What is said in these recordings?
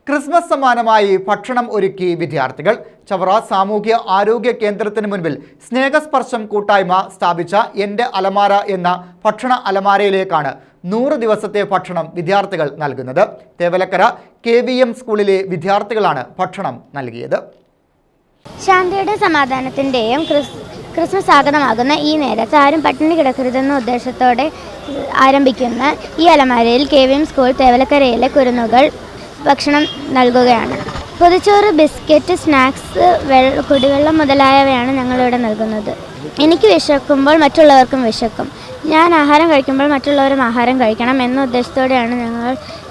Christmas സമ്മാനമായി ഭക്ഷണം ഒരുക്കി വിദ്യാർത്ഥികൾ. ചവറ സാമൂഹ്യ ആരോഗ്യ കേന്ദ്രത്തിന് മുൻപിൽ സ്നേഹസ്പർശം കൂട്ടായ്മ സ്ഥാപിച്ച എൻ്റെ അലമാര എന്ന ഭക്ഷണ അലമാരയിലേക്കാണ് 100 ദിവസത്തെ ഭക്ഷണം വിദ്യാർത്ഥികൾ നൽകുന്നത്. തേവലക്കര KVM സ്കൂളിലെ വിദ്യാർത്ഥികളാണ് ഭക്ഷണം നൽകിയത്. ശാന്തിയുടെ സമാധാനത്തിൻ്റെയും ക്രിസ്മസ് ആഗതമാകുന്ന ഈ നേരത്ത് ആരും പട്ടിണി കിടക്കരുതെന്ന ഉദ്ദേശത്തോടെ ആരംഭിക്കുന്ന ഈ അലമാരയിൽ KVM സ്കൂൾ തേവലക്കരയിലെ കുരുന്നുകൾ ഭക്ഷണം നൽകുകയാണ്. പൊതിച്ചോറ്, ബിസ്ക്കറ്റ്, സ്നാക്സ്, കുടിവെള്ളം മുതലായവയാണ് ഞങ്ങളിവിടെ നൽകുന്നത്. എനിക്ക് വിശക്കുമ്പോൾ മറ്റുള്ളവർക്കും വിശക്കും. ഞാൻ ആഹാരം കഴിക്കുമ്പോൾ മറ്റുള്ളവരും ആഹാരം കഴിക്കണം എന്ന ഉദ്ദേശത്തോടെയാണ് ഞങ്ങൾ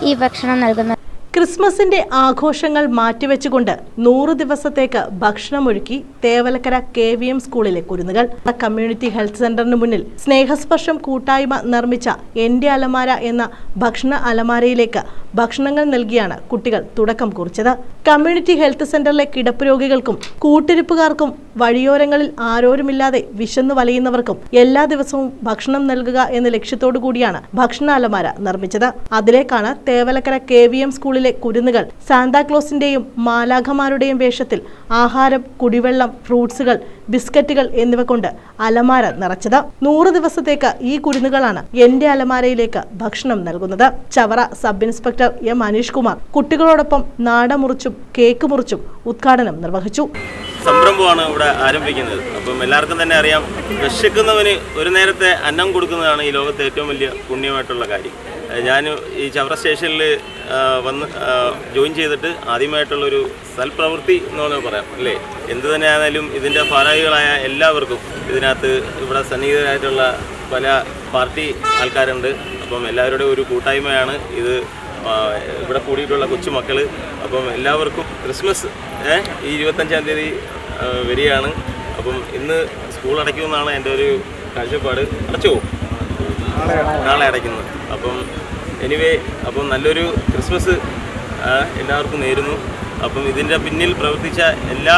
ഈ ഭക്ഷണം നൽകുന്നത്. ക്രിസ്മസിന്റെ ആഘോഷങ്ങൾ മാറ്റിവെച്ചുകൊണ്ട് 100 ദിവസത്തേക്ക് ഭക്ഷണമൊരുക്കി തേവലക്കര KVM സ്കൂളിലെ കുരുന്നുകൾ. കമ്മ്യൂണിറ്റി ഹെൽത്ത് സെന്ററിന് മുന്നിൽ സ്നേഹസ്പർശം കൂട്ടായ്മ നിർമ്മിച്ച എൻ്റെ അലമാര എന്ന ഭക്ഷണ അലമാരയിലേക്ക് ഭക്ഷണങ്ങൾ നൽകിയാണ് കുട്ടികൾ തുടക്കം കുറിച്ചത്. കമ്മ്യൂണിറ്റി ഹെൽത്ത് സെന്ററിലെ കിടപ്പ് രോഗികൾക്കും കൂട്ടിരിപ്പുകാർക്കും വഴിയോരങ്ങളിൽ ആരോരുമില്ലാതെ വിശന്നു വലയുന്നവർക്കും എല്ലാ ദിവസവും ഭക്ഷണം നൽകുക എന്ന ലക്ഷ്യത്തോടു കൂടിയാണ് ഭക്ഷണ അലമാര നിർമ്മിച്ചത്. അതിലേക്കാണ് തേവലക്കര KVM സ്കൂളിലെ കുരുന്നുകൾ സാന്താക്ലോസിന്റെയും മാലാഖമാരുടെയും വേഷത്തിൽ ആഹാരം, കുടിവെള്ളം, ഫ്രൂട്ട്സുകൾ, ബിസ്ക്കറ്റുകൾ എന്നിവ കൊണ്ട് അലമാര നിറച്ചത്. 100 ദിവസത്തേക്ക് ഈ കുരുന്നുകളാണ് എൻ്റെ അലമാരയിലേക്ക് ഭക്ഷണം നൽകുന്നത്. Chavara sub inspector M. Aneesh Kumar കുട്ടികളോടൊപ്പം നാട മുറിച്ചും കേക്ക് മുറിച്ചും ഉദ്ഘാടനം നിർവഹിച്ചു. സംരംഭമാണ് ഇവിടെ ആരംഭിക്കുന്നത്. അപ്പം എല്ലാവർക്കും തന്നെ അറിയാം, വിശക്കുന്നവന് ഒരു നേരത്തെ അന്നം കൊടുക്കുന്നതാണ് ഈ ലോകത്തെ ഏറ്റവും വലിയ പുണ്യമായിട്ടുള്ള കാര്യം. ഞാൻ ഈ ചവറ സ്റ്റേഷനിൽ വന്ന് ജോയിൻ ചെയ്തിട്ട് ആദ്യമായിട്ടുള്ളൊരു സൽപ്രവൃത്തി എന്ന് വേണമെങ്കിൽ പറയാം, അല്ലേ? എന്തു തന്നെയാണെങ്കിലും ഇതിൻ്റെ ഭാരവാഹികളായ എല്ലാവർക്കും, ഇതിനകത്ത് ഇവിടെ സന്നിഹിതരായിട്ടുള്ള പല പാർട്ടി ആൾക്കാരുണ്ട്. അപ്പം എല്ലാവരുടെയും ഒരു കൂട്ടായ്മയാണ് ഇത്. ഇവിടെ കൂടിയിട്ടുള്ള കൊച്ചുമക്കൾ. അപ്പം എല്ലാവർക്കും ക്രിസ്മസ് ഈ 25-ാം തീയതി വരികയാണ്. അപ്പം ഇന്ന് സ്കൂൾ അടയ്ക്കുമെന്നാണ് എൻ്റെ ഒരു കാഴ്ചപ്പാട്. അടച്ചു പോകും, നാളെ അടയ്ക്കുന്നത്. അപ്പം എനിവേ, അപ്പം നല്ലൊരു ക്രിസ്മസ് എല്ലാവർക്കും നേരുന്നു. അപ്പം ഇതിൻ്റെ പിന്നിൽ പ്രവർത്തിച്ച എല്ലാ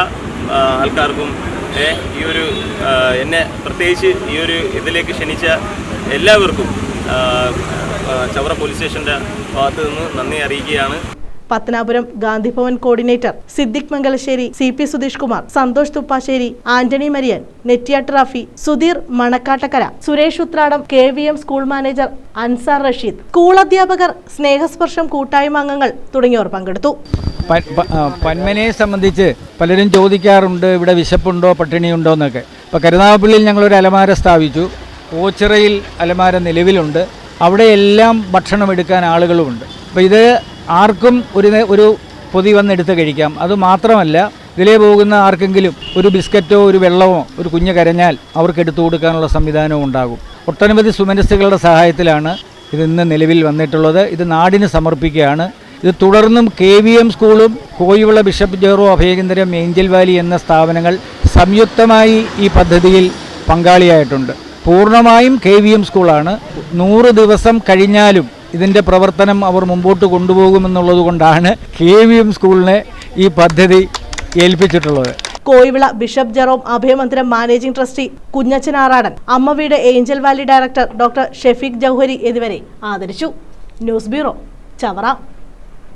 ആൾക്കാർക്കും, ഈ ഒരു എന്നെ പ്രത്യേകിച്ച് ഈ ഒരു ഇതിലേക്ക് ക്ഷണിച്ച എല്ലാവർക്കും ചവറ പോലീസ് സ്റ്റേഷൻ്റെ ഭാഗത്ത് നിന്ന് നന്ദി അറിയിക്കുകയാണ്. Pathanapuram Gandhibhavan coordinator Siddique Mangalassery, CP Sudheesh Kumar, Santhosh Thuppassery, Antony Marian, Nettiyattu Rafi, Sudheer Manakkattakkara, Suresh Uthradam, KVM school manager Ansar Rasheed, school അധ്യാപകർ, സ്നേഹസ്പർശം കൂട്ടായ്മ അംഗങ്ങൾ തുടങ്ങിയവർ പങ്കെടുത്തു. പന്മനയെ സംബന്ധിച്ച് പലരും ചോദിക്കാറുണ്ട്, ഇവിടെ വിശപ്പുണ്ടോ പട്ടിണിയുണ്ടോ എന്നൊക്കെ. ഇപ്പോൾ കരുനാഗപ്പള്ളിയിൽ ഞങ്ങളൊരു അലമാര സ്ഥാപിച്ചു. ഓച്ചിറയിൽ അലമാര നിലവിലുണ്ട്. അവിടെ എല്ലാം ഭക്ഷണം എടുക്കാൻ ആളുകളുമുണ്ട്. അപ്പോൾ ഇത് ആർക്കും ഒരു പൊതി വന്നെടുത്ത് കഴിക്കാം. അതുമാത്രമല്ല, ഇതിലേ പോകുന്ന ആർക്കെങ്കിലും ഒരു ബിസ്ക്കറ്റോ ഒരു വെള്ളമോ ഒരു കുഞ്ഞ് കരഞ്ഞാൽ അവർക്ക് എടുത്തു കൊടുക്കാനുള്ള സംവിധാനവും ഉണ്ടാകും. ഒട്ടനവധി സുമനസ്സുകളുടെ സഹായത്തിലാണ് ഇത് ഇന്ന് നിലവിൽ വന്നിട്ടുള്ളത്. ഇത് നാടിന് സമർപ്പിക്കുകയാണ്. ഇത് തുടർന്നും KVM സ്കൂളും കോയിവിള ബിഷപ്പ് ജെറോ അഭയകേന്ദ്രം, ഏഞ്ചൽ വാലി എന്ന സ്ഥാപനങ്ങൾ സംയുക്തമായി ഈ പദ്ധതിയിൽ പങ്കാളിയായിട്ടുണ്ട്. പൂർണ്ണമായും KVM സ്കൂളാണ്. 100 ദിവസം കഴിഞ്ഞാലും ഇതിൻ്റെ പ്രവർത്തനം അവർ മുമ്പോട്ട് കൊണ്ടുപോകുമെന്നുള്ളത് കൊണ്ടാണ് KVM സ്കൂളിനെ ഈ പദ്ധതി ഏൽപ്പിച്ചിട്ടുള്ളത്. Koivila bishop Jerome Abhayamandiram managing trustee Kunjachan Aradan, Ammaveedu angel valley director doctor Shefeeq Jouhari എന്നിവരെ ആദരിച്ചു. News bureau, Chavara.